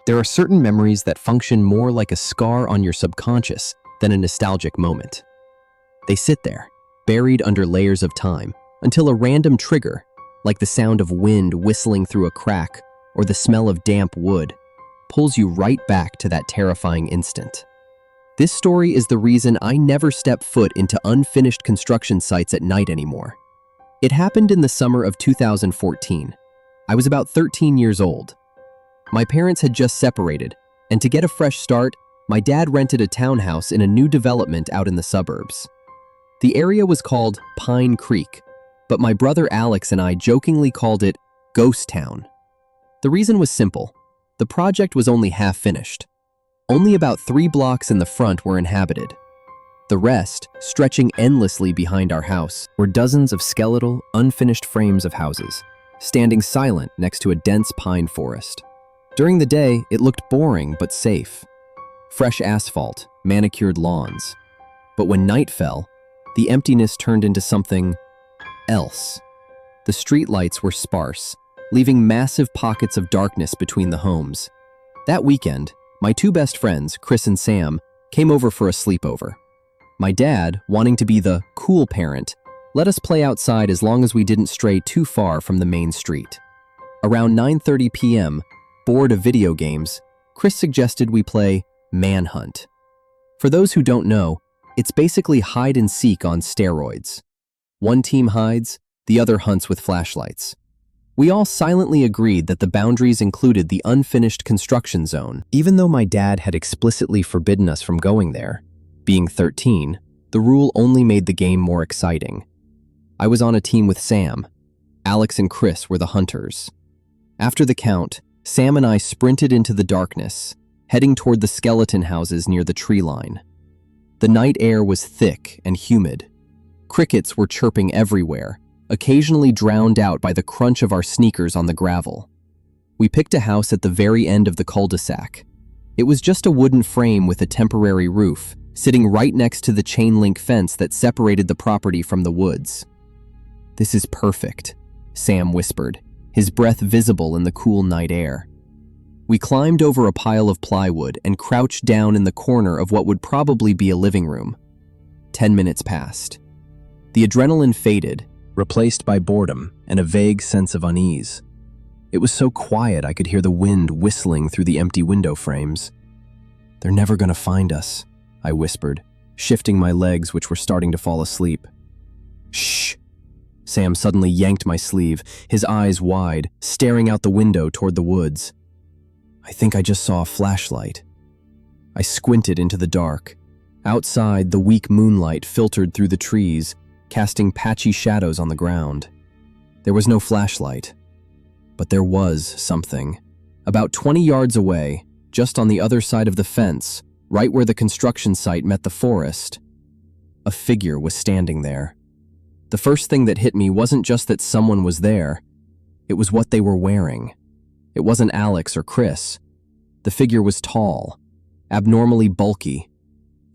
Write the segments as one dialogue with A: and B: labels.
A: There are certain memories that function more like a scar on your subconscious than a nostalgic moment. They sit there, buried under layers of time, until a random trigger, like the sound of wind whistling through a crack or the smell of damp wood, pulls you right back to that terrifying instant. This story is the reason I never step foot into unfinished construction sites at night anymore. It happened in the summer of 2014. I was about 13 years old. My parents had just separated, and to get a fresh start, my dad rented a townhouse in a new development out in the suburbs. The area was called Pine Creek, but my brother Alex and I jokingly called it Ghost Town. The reason was simple. The project was only half finished. Only about 3 blocks in the front were inhabited. The rest, stretching endlessly behind our house, were dozens of skeletal, unfinished frames of houses, standing silent next to a dense pine forest. During the day, it looked boring but safe. Fresh asphalt, manicured lawns. But when night fell, the emptiness turned into something else. The streetlights were sparse, leaving massive pockets of darkness between the homes. That weekend, my 2 best friends, Chris and Sam, came over for a sleepover. My dad, wanting to be the cool parent, let us play outside as long as we didn't stray too far from the main street. Around 9:30 p.m., bored of video games, Chris suggested we play Manhunt. For those who don't know, it's basically hide and seek on steroids. One team hides, the other hunts with flashlights. We all silently agreed that the boundaries included the unfinished construction zone. Even though my dad had explicitly forbidden us from going there, being 13, the rule only made the game more exciting. I was on a team with Sam. Alex and Chris were the hunters. After the count, Sam and I sprinted into the darkness, heading toward the skeleton houses near the tree line. The night air was thick and humid. Crickets were chirping everywhere, occasionally drowned out by the crunch of our sneakers on the gravel. We picked a house at the very end of the cul-de-sac. It was just a wooden frame with a temporary roof, sitting right next to the chain-link fence that separated the property from the woods. "This is perfect," Sam whispered, his breath visible in the cool night air. We climbed over a pile of plywood and crouched down in the corner of what would probably be a living room. 10 minutes passed. The adrenaline faded, replaced by boredom and a vague sense of unease. It was so quiet I could hear the wind whistling through the empty window frames. "They're never gonna find us," I whispered, shifting my legs which were starting to fall asleep. "Shh!" Sam suddenly yanked my sleeve, his eyes wide, staring out the window toward the woods. "I think I just saw a flashlight." I squinted into the dark. Outside, the weak moonlight filtered through the trees, casting patchy shadows on the ground. There was no flashlight, but there was something. About 20 yards away, just on the other side of the fence, right where the construction site met the forest, a figure was standing there. The first thing that hit me wasn't just that someone was there, it was what they were wearing. It wasn't Alex or Chris. The figure was tall, abnormally bulky.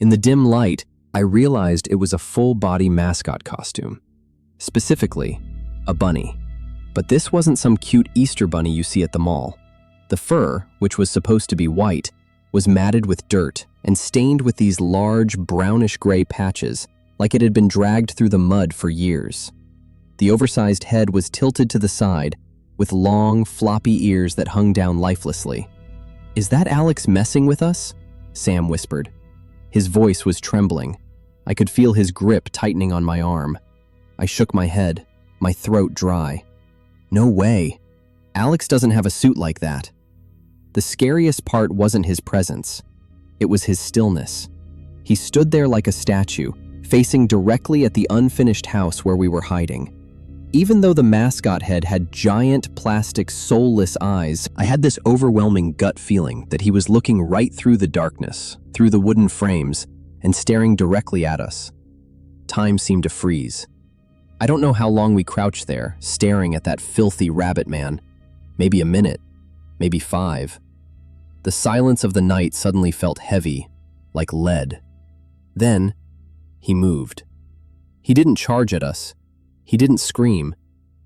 A: In the dim light, I realized it was a full-body mascot costume. Specifically, a bunny. But this wasn't some cute Easter bunny you see at the mall. The fur, which was supposed to be white, was matted with dirt and stained with these large brownish-gray patches, like it had been dragged through the mud for years. The oversized head was tilted to the side, with long, floppy ears that hung down lifelessly. "Is that Alex messing with us?" Sam whispered. His voice was trembling. I could feel his grip tightening on my arm. I shook my head, my throat dry. "No way. Alex doesn't have a suit like that." The scariest part wasn't his presence. It was his stillness. He stood there like a statue, facing directly at the unfinished house where we were hiding. Even though the mascot head had giant, plastic, soulless eyes, I had this overwhelming gut feeling that he was looking right through the darkness, through the wooden frames, and staring directly at us. Time seemed to freeze. I don't know how long we crouched there, staring at that filthy rabbit man. Maybe a minute, maybe 5. The silence of the night suddenly felt heavy, like lead. Then, he moved. He didn't charge at us. He didn't scream.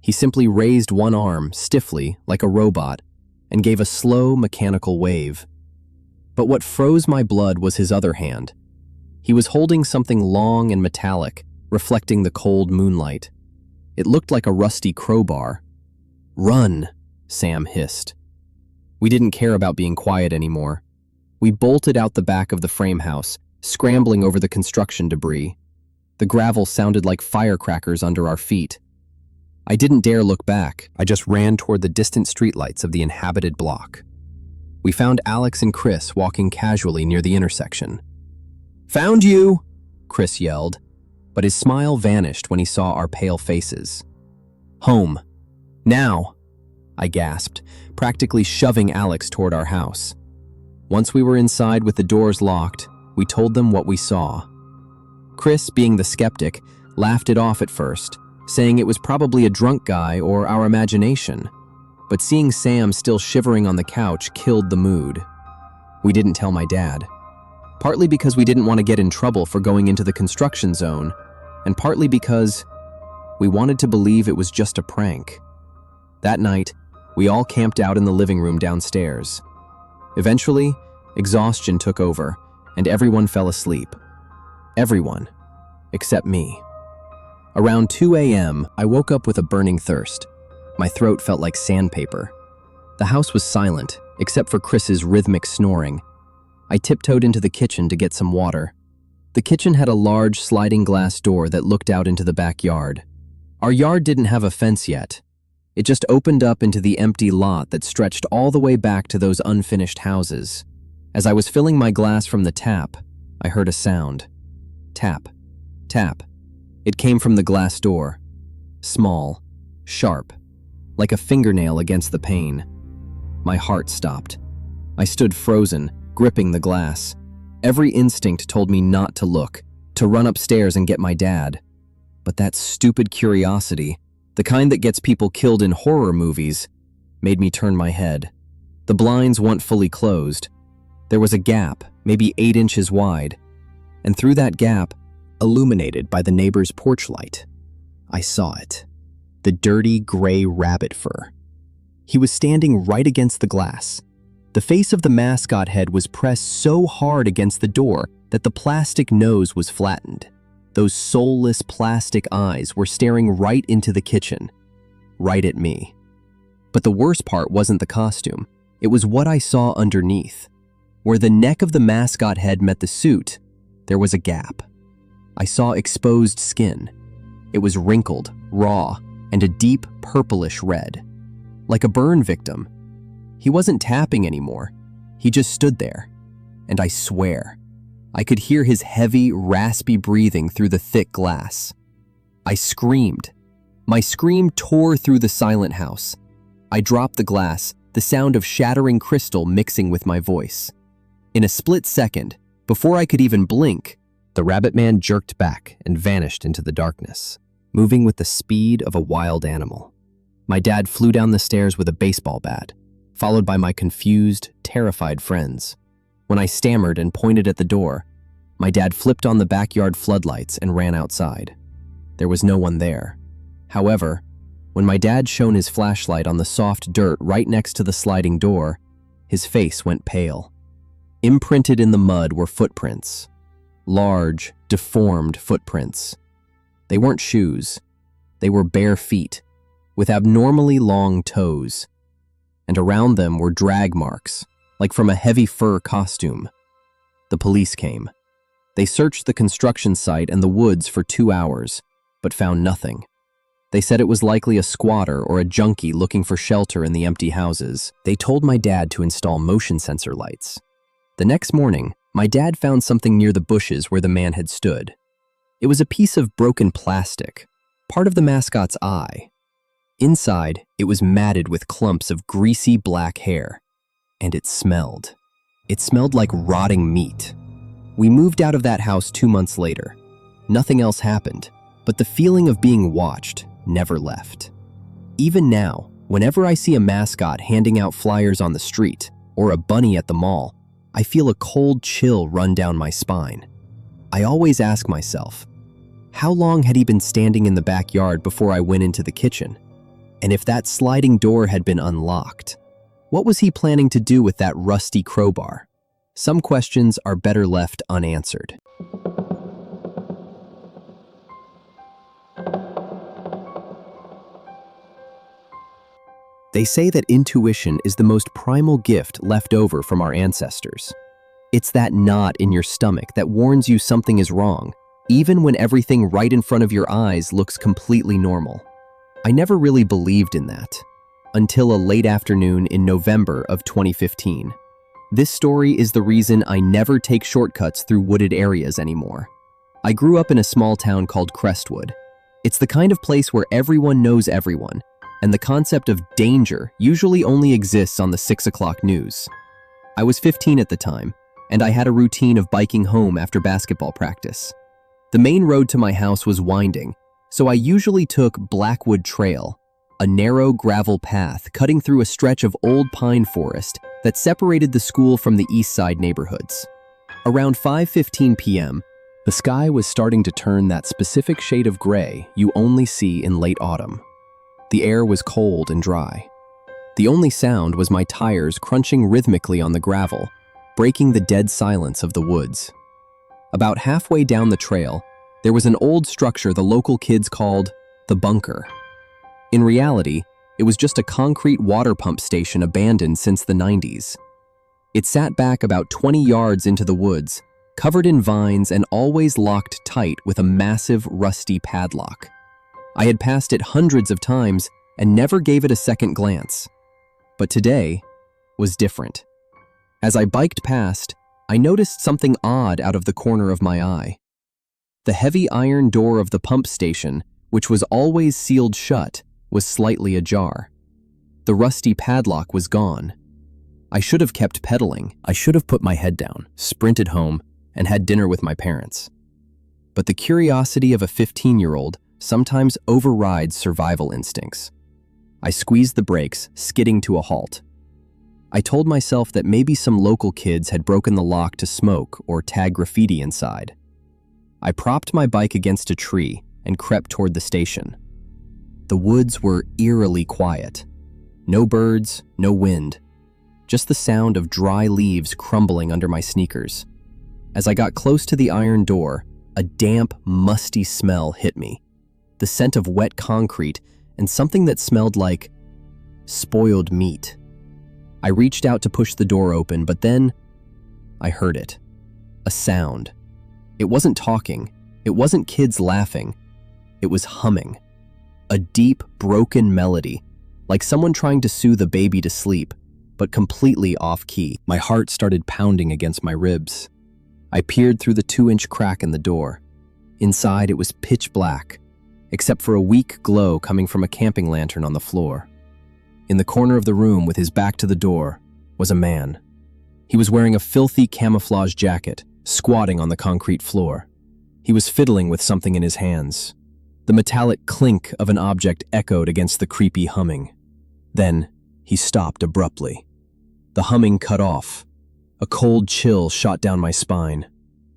A: He simply raised one arm, stiffly, like a robot, and gave a slow, mechanical wave. But what froze my blood was his other hand. He was holding something long and metallic, reflecting the cold moonlight. It looked like a rusty crowbar. "Run," Sam hissed. We didn't care about being quiet anymore. We bolted out the back of the frame house, scrambling over the construction debris. The gravel sounded like firecrackers under our feet. I didn't dare look back. I just ran toward the distant streetlights of the inhabited block. We found Alex and Chris walking casually near the intersection. "Found you!" Chris yelled, but his smile vanished when he saw our pale faces. "Home. Now!" I gasped, practically shoving Alex toward our house. Once we were inside with the doors locked, we told them what we saw. Chris, being the skeptic, laughed it off at first, saying it was probably a drunk guy or our imagination. But seeing Sam still shivering on the couch killed the mood. We didn't tell my dad. Partly because we didn't want to get in trouble for going into the construction zone, and partly because we wanted to believe it was just a prank. That night, we all camped out in the living room downstairs. Eventually, exhaustion took over, and everyone fell asleep. Everyone, except me. Around 2 a.m., I woke up with a burning thirst. My throat felt like sandpaper. The house was silent, except for Chris's rhythmic snoring. I tiptoed into the kitchen to get some water. The kitchen had a large sliding glass door that looked out into the backyard. Our yard didn't have a fence yet. It just opened up into the empty lot that stretched all the way back to those unfinished houses. As I was filling my glass from the tap, I heard a sound. Tap, tap. It came from the glass door. Small, sharp, like a fingernail against the pane. My heart stopped. I stood frozen, gripping the glass. Every instinct told me not to look, to run upstairs and get my dad. But that stupid curiosity, the kind that gets people killed in horror movies, made me turn my head. The blinds weren't fully closed. There was a gap, maybe 8 inches wide, and through that gap, illuminated by the neighbor's porch light, I saw it. The dirty gray rabbit fur. He was standing right against the glass. The face of the mascot head was pressed so hard against the door that the plastic nose was flattened. Those soulless plastic eyes were staring right into the kitchen, right at me. But the worst part wasn't the costume. It was what I saw underneath. Where the neck of the mascot head met the suit, there was a gap. I saw exposed skin. It was wrinkled, raw, and a deep purplish red. Like a burn victim. He wasn't tapping anymore. He just stood there. And I swear, I could hear his heavy, raspy breathing through the thick glass. I screamed. My scream tore through the silent house. I dropped the glass, the sound of shattering crystal mixing with my voice. In a split second, before I could even blink, the rabbit man jerked back and vanished into the darkness, moving with the speed of a wild animal. My dad flew down the stairs with a baseball bat, followed by my confused, terrified friends. When I stammered and pointed at the door, my dad flipped on the backyard floodlights and ran outside. There was no one there. However, when my dad shone his flashlight on the soft dirt right next to the sliding door, his face went pale. Imprinted in the mud were footprints. Large, deformed footprints. They weren't shoes. They were bare feet, with abnormally long toes. And around them were drag marks, like from a heavy fur costume. The police came. They searched the construction site and the woods for 2 hours, but found nothing. They said it was likely a squatter or a junkie looking for shelter in the empty houses. They told my dad to install motion sensor lights. The next morning, my dad found something near the bushes where the man had stood. It was a piece of broken plastic, part of the mascot's eye. Inside, it was matted with clumps of greasy black hair. And it smelled. It smelled like rotting meat. We moved out of that house 2 months later. Nothing else happened, but the feeling of being watched never left. Even now, whenever I see a mascot handing out flyers on the street or a bunny at the mall, I feel a cold chill run down my spine. I always ask myself, how long had he been standing in the backyard before I went into the kitchen? And if that sliding door had been unlocked, What was he planning to do with that rusty crowbar? Some questions are better left unanswered. They say that intuition is the most primal gift left over from our ancestors. It's that knot in your stomach that warns you something is wrong, even when everything right in front of your eyes looks completely normal. I never really believed in that, until a late afternoon in November of 2015. This story is the reason I never take shortcuts through wooded areas anymore. I grew up in a small town called Crestwood. It's the kind of place where everyone knows everyone, and the concept of danger usually only exists on the 6 o'clock news. I was 15 at the time, and I had a routine of biking home after basketball practice. The main road to my house was winding, so I usually took Blackwood Trail, a narrow gravel path cutting through a stretch of old pine forest that separated the school from the east side neighborhoods. Around 5:15 p.m., the sky was starting to turn that specific shade of gray you only see in late autumn. The air was cold and dry. The only sound was my tires crunching rhythmically on the gravel, breaking the dead silence of the woods. About halfway down the trail, there was an old structure the local kids called the bunker. In reality, it was just a concrete water pump station abandoned since the 90s. It sat back about 20 yards into the woods, covered in vines and always locked tight with a massive rusty padlock. I had passed it hundreds of times and never gave it a second glance. But today was different. As I biked past, I noticed something odd out of the corner of my eye. The heavy iron door of the pump station, which was always sealed shut, was slightly ajar. The rusty padlock was gone. I should have kept pedaling. I should have put my head down, sprinted home, and had dinner with my parents. But the curiosity of a 15-year-old sometimes overrides survival instincts. I squeezed the brakes, skidding to a halt. I told myself that maybe some local kids had broken the lock to smoke or tag graffiti inside. I propped my bike against a tree and crept toward the station. The woods were eerily quiet. No birds, no wind, just the sound of dry leaves crumbling under my sneakers. As I got close to the iron door, a damp, musty smell hit me. The scent of wet concrete and something that smelled like spoiled meat. I reached out to push the door open, but then I heard it. A sound. It wasn't talking. It wasn't kids laughing. It was humming. A deep, broken melody, like someone trying to soothe a baby to sleep, but completely off-key. My heart started pounding against my ribs. I peered through the 2-inch crack in the door. Inside, it was pitch black, except for a weak glow coming from a camping lantern on the floor. In the corner of the room, with his back to the door, was a man. He was wearing a filthy camouflage jacket, squatting on the concrete floor. He was fiddling with something in his hands. The metallic clink of an object echoed against the creepy humming. Then, he stopped abruptly. The humming cut off. A cold chill shot down my spine.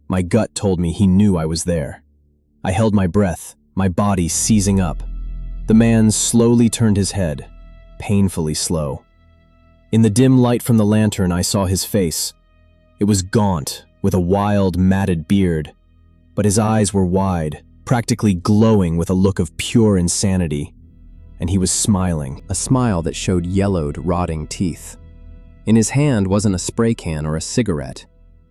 A: My gut told me he knew I was there. I held my breath, my body seizing up. The man slowly turned his head, painfully slow. In the dim light from the lantern, I saw his face. It was gaunt, with a wild, matted beard, but his eyes were wide, practically glowing with a look of pure insanity. And he was smiling, a smile that showed yellowed, rotting teeth. In his hand wasn't a spray can or a cigarette.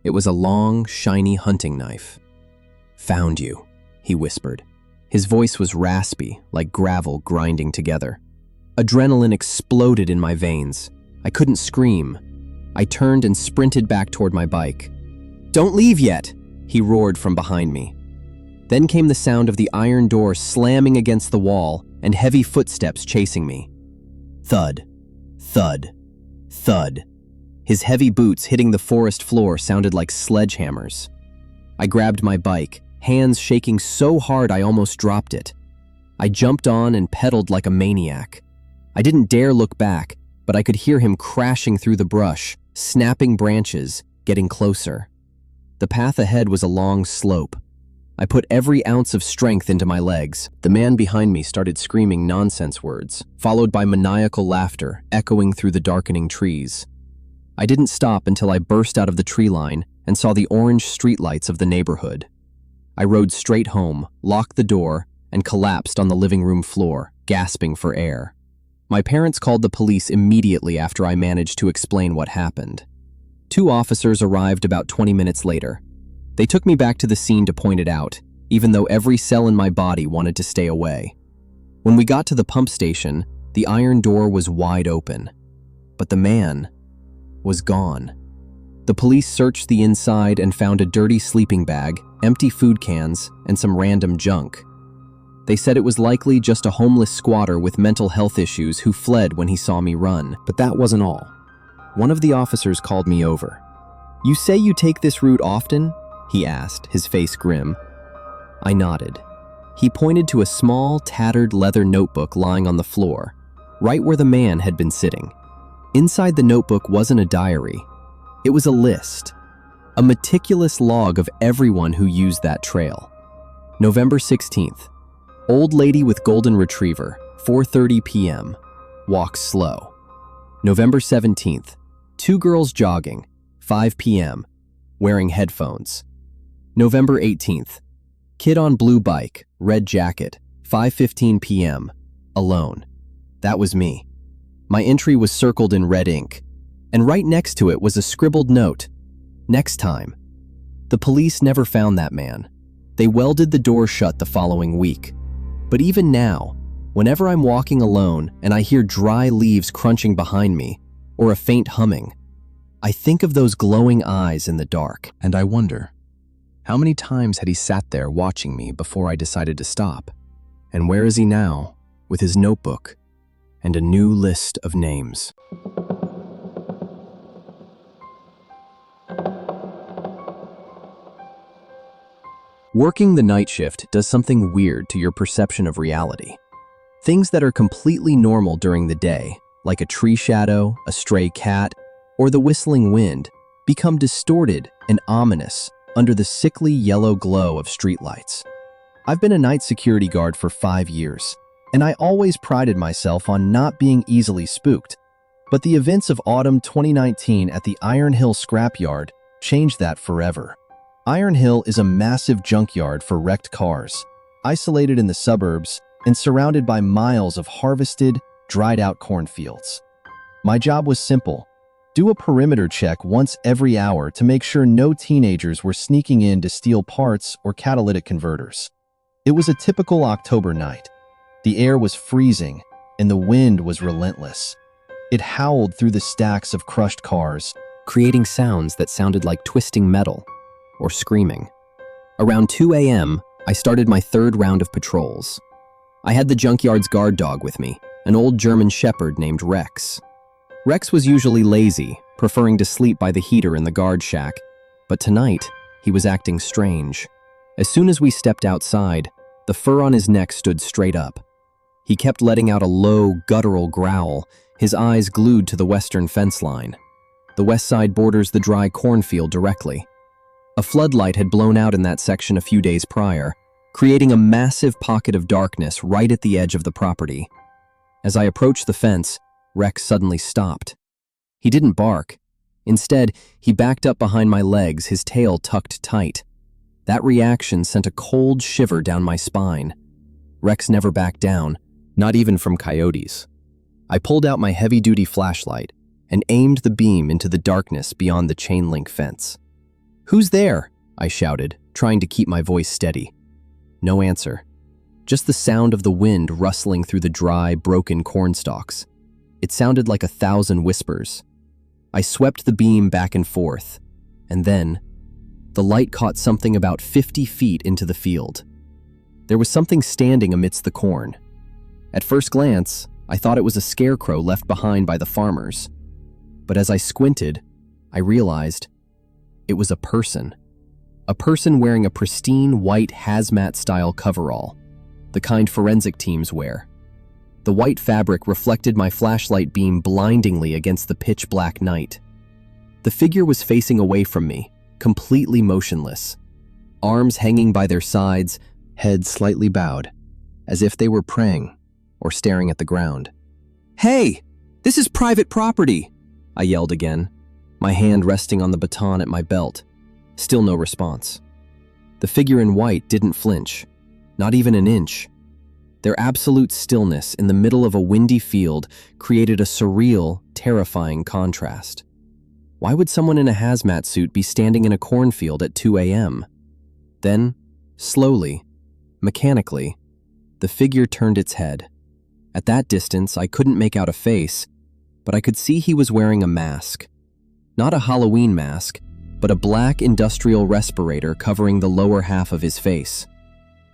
A: It was a long, shiny hunting knife. "Found you," he whispered. His voice was raspy, like gravel grinding together. Adrenaline exploded in my veins. I couldn't scream. I turned and sprinted back toward my bike. "Don't leave yet," he roared from behind me. Then came the sound of the iron door slamming against the wall and heavy footsteps chasing me. Thud, thud, thud. His heavy boots hitting the forest floor sounded like sledgehammers. I grabbed my bike, hands shaking so hard I almost dropped it. I jumped on and pedaled like a maniac. I didn't dare look back, but I could hear him crashing through the brush, snapping branches, getting closer. The path ahead was a long slope. I put every ounce of strength into my legs. The man behind me started screaming nonsense words, followed by maniacal laughter echoing through the darkening trees. I didn't stop until I burst out of the tree line and saw the orange streetlights of the neighborhood. I rode straight home, locked the door, and collapsed on the living room floor, gasping for air. My parents called the police immediately after I managed to explain what happened. 2 officers arrived about 20 minutes later. They took me back to the scene to point it out, even though every cell in my body wanted to stay away. When we got to the pump station, the iron door was wide open. But the man was gone. The police searched the inside and found a dirty sleeping bag, empty food cans, and some random junk. They said it was likely just a homeless squatter with mental health issues who fled when he saw me run. But that wasn't all. One of the officers called me over. "You say you take this route often?" he asked, his face grim. I nodded. He pointed to a small, tattered leather notebook lying on the floor, right where the man had been sitting. Inside the notebook wasn't a diary. It was a list, a meticulous log of everyone who used that trail. November 16th. Old lady with golden retriever, 4:30 p.m. Walks slow. November 17th. 2 girls jogging, 5 p.m. Wearing headphones. November 18th. Kid on blue bike, red jacket, 5:15 p.m. Alone. That was me. My entry was circled in red ink, and right next to it was a scribbled note. Next time. The police never found that man. They welded the door shut the following week. But even now, whenever I'm walking alone and I hear dry leaves crunching behind me, or a faint humming, I think of those glowing eyes in the dark, and I wonder, how many times had he sat there watching me before I decided to stop? And where is he now, with his notebook and a new list of names? Working the night shift does something weird to your perception of reality. Things that are completely normal during the day, like a tree shadow, a stray cat, or the whistling wind, become distorted and ominous under the sickly yellow glow of streetlights. I've been a night security guard for 5 years, and I always prided myself on not being easily spooked. But the events of autumn 2019 at the Iron Hill scrapyard changed that forever. Iron Hill is a massive junkyard for wrecked cars, isolated in the suburbs and surrounded by miles of harvested, dried-out cornfields. My job was simple: do a perimeter check once every hour to make sure no teenagers were sneaking in to steal parts or catalytic converters. It was a typical October night. The air was freezing, and the wind was relentless. It howled through the stacks of crushed cars, creating sounds that sounded like twisting metal or screaming. Around 2 a.m., I started my 3rd round of patrols. I had the junkyard's guard dog with me, an old German shepherd named Rex. Rex was usually lazy, preferring to sleep by the heater in the guard shack, but tonight, he was acting strange. As soon as we stepped outside, the fur on his neck stood straight up. He kept letting out a low, guttural growl, his eyes glued to the western fence line. The west side borders the dry cornfield directly. A floodlight had blown out in that section a few days prior, creating a massive pocket of darkness right at the edge of the property. As I approached the fence, Rex suddenly stopped. He didn't bark. Instead, he backed up behind my legs, his tail tucked tight. That reaction sent a cold shiver down my spine. Rex never backed down, not even from coyotes. I pulled out my heavy-duty flashlight and aimed the beam into the darkness beyond the chain-link fence. "Who's there?" I shouted, trying to keep my voice steady. No answer. Just the sound of the wind rustling through the dry, broken cornstalks. It sounded like 1,000 whispers. I swept the beam back and forth, and then the light caught something about 50 feet into the field. There was something standing amidst the corn. At first glance, I thought it was a scarecrow left behind by the farmers. But as I squinted, I realized it was a person. A person wearing a pristine white hazmat-style coverall, the kind forensic teams wear. The white fabric reflected my flashlight beam blindingly against the pitch-black night. The figure was facing away from me, completely motionless. arms hanging by their sides, heads slightly bowed, as if they were praying or staring at the ground. "Hey, this is private property," I yelled again, my hand resting on the baton at my belt. Still no response. The figure in white didn't flinch, not even an inch. Their absolute stillness in the middle of a windy field created a surreal, terrifying contrast. Why would someone in a hazmat suit be standing in a cornfield at 2 a.m.? Then, slowly, mechanically, the figure turned its head. At that distance, I couldn't make out a face, but I could see he was wearing a mask. Not a Halloween mask, but a black industrial respirator covering the lower half of his face.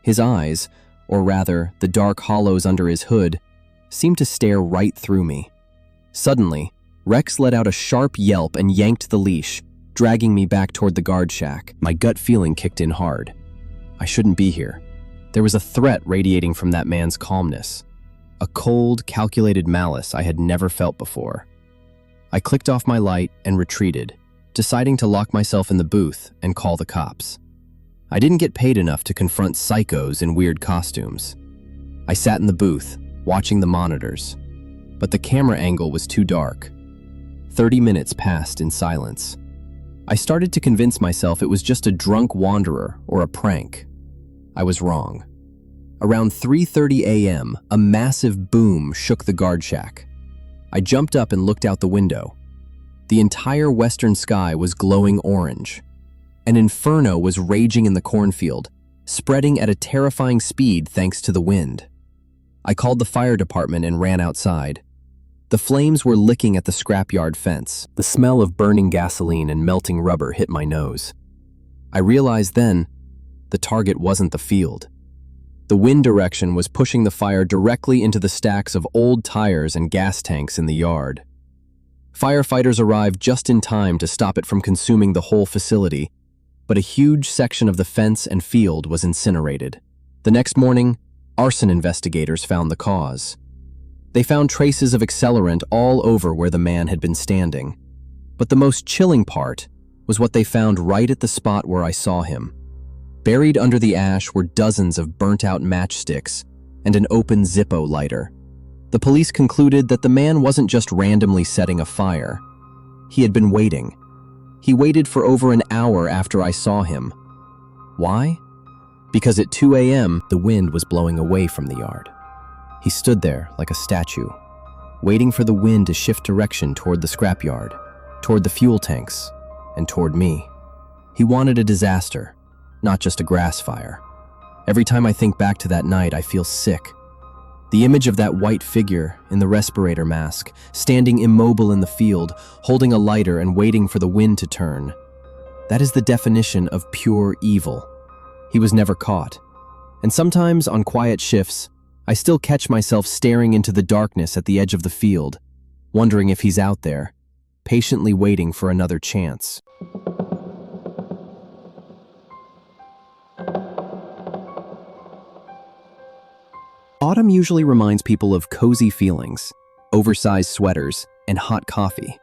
A: His eyes, or rather, the dark hollows under his hood, seemed to stare right through me. Suddenly, Rex let out a sharp yelp and yanked the leash, dragging me back toward the guard shack. My gut feeling kicked in hard. I shouldn't be here. There was a threat radiating from that man's calmness. A cold, calculated malice I had never felt before. I clicked off my light and retreated, deciding to lock myself in the booth and call the cops. I didn't get paid enough to confront psychos in weird costumes. I sat in the booth, watching the monitors, but the camera angle was too dark. 30 minutes passed in silence. I started to convince myself it was just a drunk wanderer or a prank. I was wrong. Around 3:30 a.m., a massive boom shook the guard shack. I jumped up and looked out the window. The entire western sky was glowing orange. An inferno was raging in the cornfield, spreading at a terrifying speed thanks to the wind. I called the fire department and ran outside. The flames were licking at the scrapyard fence. The smell of burning gasoline and melting rubber hit my nose. I realized then, the target wasn't the field. The wind direction was pushing the fire directly into the stacks of old tires and gas tanks in the yard. Firefighters arrived just in time to stop it from consuming the whole facility, but a huge section of the fence and field was incinerated. The next morning, arson investigators found the cause. They found traces of accelerant all over where the man had been standing. But the most chilling part was what they found right at the spot where I saw him. Buried under the ash were dozens of burnt-out matchsticks and an open Zippo lighter. The police concluded that the man wasn't just randomly setting a fire. He had been waiting. He waited for over an hour after I saw him. Why? Because at 2 a.m., the wind was blowing away from the yard. He stood there like a statue, waiting for the wind to shift direction toward the scrapyard, toward the fuel tanks, and toward me. He wanted a disaster, not just a grass fire. Every time I think back to that night, I feel sick. The image of that white figure in the respirator mask, standing immobile in the field, holding a lighter and waiting for the wind to turn. That is the definition of pure evil. He was never caught. And sometimes, on quiet shifts, I still catch myself staring into the darkness at the edge of the field, wondering if he's out there, patiently waiting for another chance. Autumn usually reminds people of cozy feelings, oversized sweaters, and hot coffee.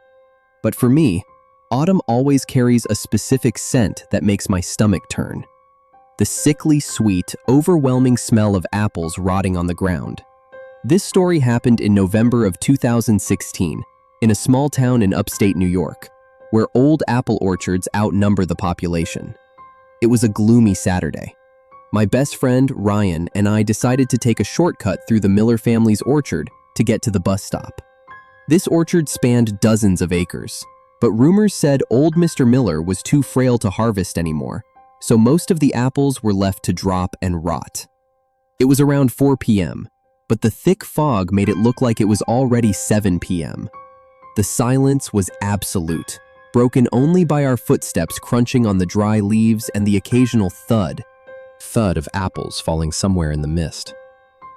A: But for me, autumn always carries a specific scent that makes my stomach turn. The sickly sweet, overwhelming smell of apples rotting on the ground. This story happened in November of 2016 in a small town in upstate New York, where old apple orchards outnumber the population. It was a gloomy Saturday. My best friend, Ryan, and I decided to take a shortcut through the Miller family's orchard to get to the bus stop. This orchard spanned dozens of acres, but rumors said old Mr. Miller was too frail to harvest anymore, so most of the apples were left to drop and rot. It was around 4 p.m., but the thick fog made it look like it was already 7 p.m. The silence was absolute, broken only by our footsteps crunching on the dry leaves and the occasional thud of apples falling somewhere in the mist.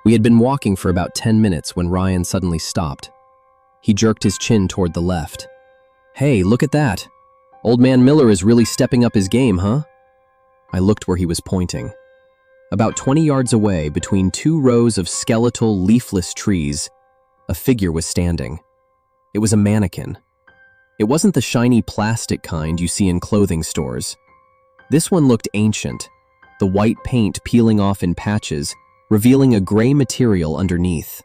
A: We had been walking for about 10 minutes when Ryan suddenly stopped. He jerked his chin toward the left. "Hey, look at that. Old man Miller is really stepping up his game, huh?" I looked where he was pointing. About 20 yards away, between two rows of skeletal, leafless trees, a figure was standing. It was a mannequin. It wasn't the shiny plastic kind you see in clothing stores. This one looked ancient, the white paint peeling off in patches, revealing a gray material underneath.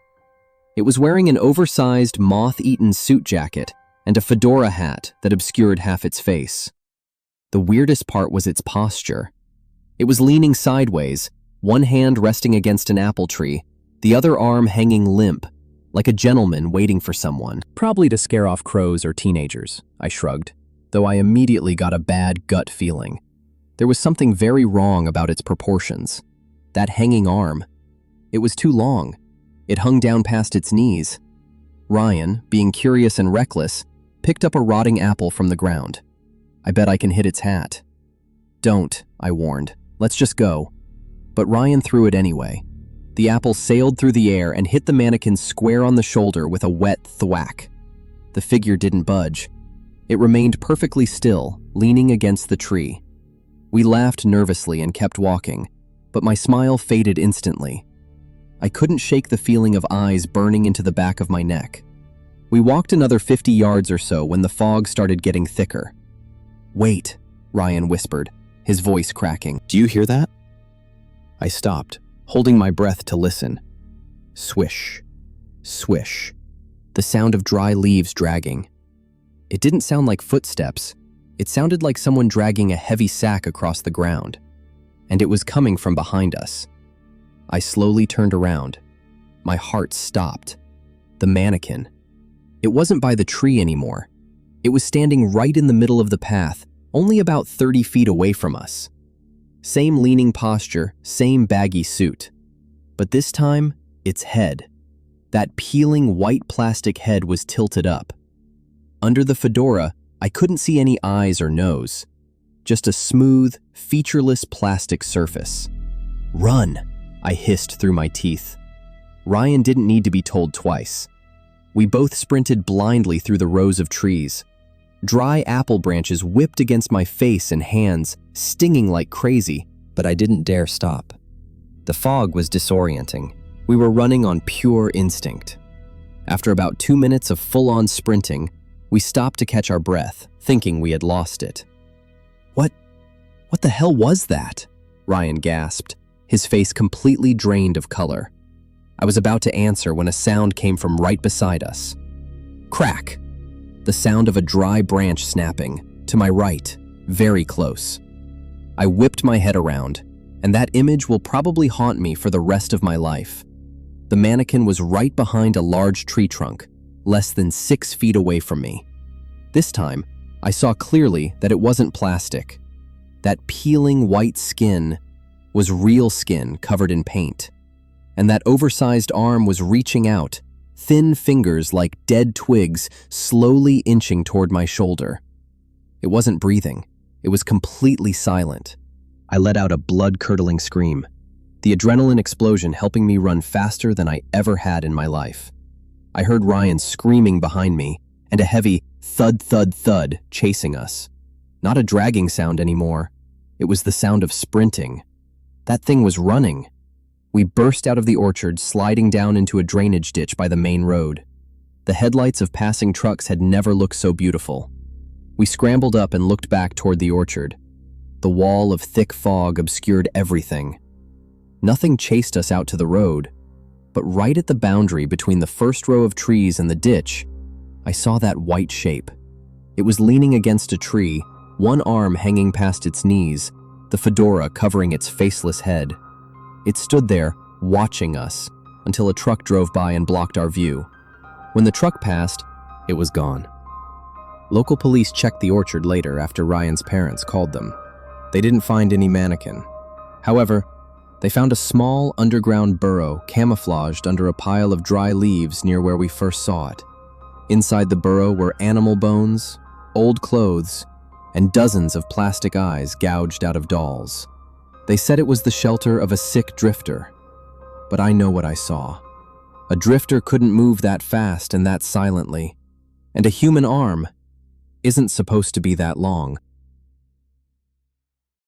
A: It was wearing an oversized, moth-eaten suit jacket and a fedora hat that obscured half its face. The weirdest part was its posture. It was leaning sideways, one hand resting against an apple tree, the other arm hanging limp, like a gentleman waiting for someone. Probably to scare off crows or teenagers, I shrugged, though I immediately got a bad gut feeling. There was something very wrong about its proportions. That hanging arm. It was too long. It hung down past its knees. Ryan, being curious and reckless, picked up a rotting apple from the ground. I bet I can hit its hat. Don't, I warned. Let's just go. But Ryan threw it anyway. The apple sailed through the air and hit the mannequin square on the shoulder with a wet thwack. The figure didn't budge. It remained perfectly still, leaning against the tree. We laughed nervously and kept walking, but my smile faded instantly. I couldn't shake the feeling of eyes burning into the back of my neck. We walked another 50 yards or so when the fog started getting thicker. "Wait," Ryan whispered, his voice cracking. "Do you hear that?" I stopped, holding my breath to listen. Swish, swish, the sound of dry leaves dragging. It didn't sound like footsteps. It sounded like someone dragging a heavy sack across the ground, and it was coming from behind us. I slowly turned around. My heart stopped. The mannequin. It wasn't by the tree anymore. It was standing right in the middle of the path, only about 30 feet away from us. Same leaning posture, same baggy suit. But this time, its head. That peeling white plastic head was tilted up. Under the fedora, I couldn't see any eyes or nose. Just a smooth, featureless plastic surface. "Run!" I hissed through my teeth. Ryan didn't need to be told twice. We both sprinted blindly through the rows of trees. Dry apple branches whipped against my face and hands, stinging like crazy, but I didn't dare stop. The fog was disorienting. We were running on pure instinct. After about 2 minutes of full-on sprinting, we stopped to catch our breath, thinking we had lost it. What the hell was that?" Ryan gasped, his face completely drained of color. I was about to answer when a sound came from right beside us. Crack! The sound of a dry branch snapping, to my right, very close. I whipped my head around, and that image will probably haunt me for the rest of my life. The mannequin was right behind a large tree trunk, less than 6 feet away from me. This time, I saw clearly that it wasn't plastic. That peeling white skin was real skin covered in paint. And that oversized arm was reaching out, thin fingers like dead twigs slowly inching toward my shoulder. It wasn't breathing. It was completely silent. I let out a blood-curdling scream, the adrenaline explosion helping me run faster than I ever had in my life. I heard Ryan screaming behind me, and a heavy thud, thud, thud chasing us. Not a dragging sound anymore. It was the sound of sprinting. That thing was running. We burst out of the orchard, sliding down into a drainage ditch by the main road. The headlights of passing trucks had never looked so beautiful. We scrambled up and looked back toward the orchard. The wall of thick fog obscured everything. Nothing chased us out to the road, but right at the boundary between the first row of trees and the ditch, I saw that white shape. It was leaning against a tree, one arm hanging past its knees, the fedora covering its faceless head. It stood there, watching us, until a truck drove by and blocked our view. When the truck passed, it was gone. Local police checked the orchard later after Ryan's parents called them. They didn't find any mannequin. However, they found a small underground burrow camouflaged under a pile of dry leaves near where we first saw it. Inside the burrow were animal bones, old clothes, and dozens of plastic eyes gouged out of dolls. They said it was the shelter of a sick drifter, but I know what I saw. A drifter couldn't move that fast and that silently, and a human arm isn't supposed to be that long.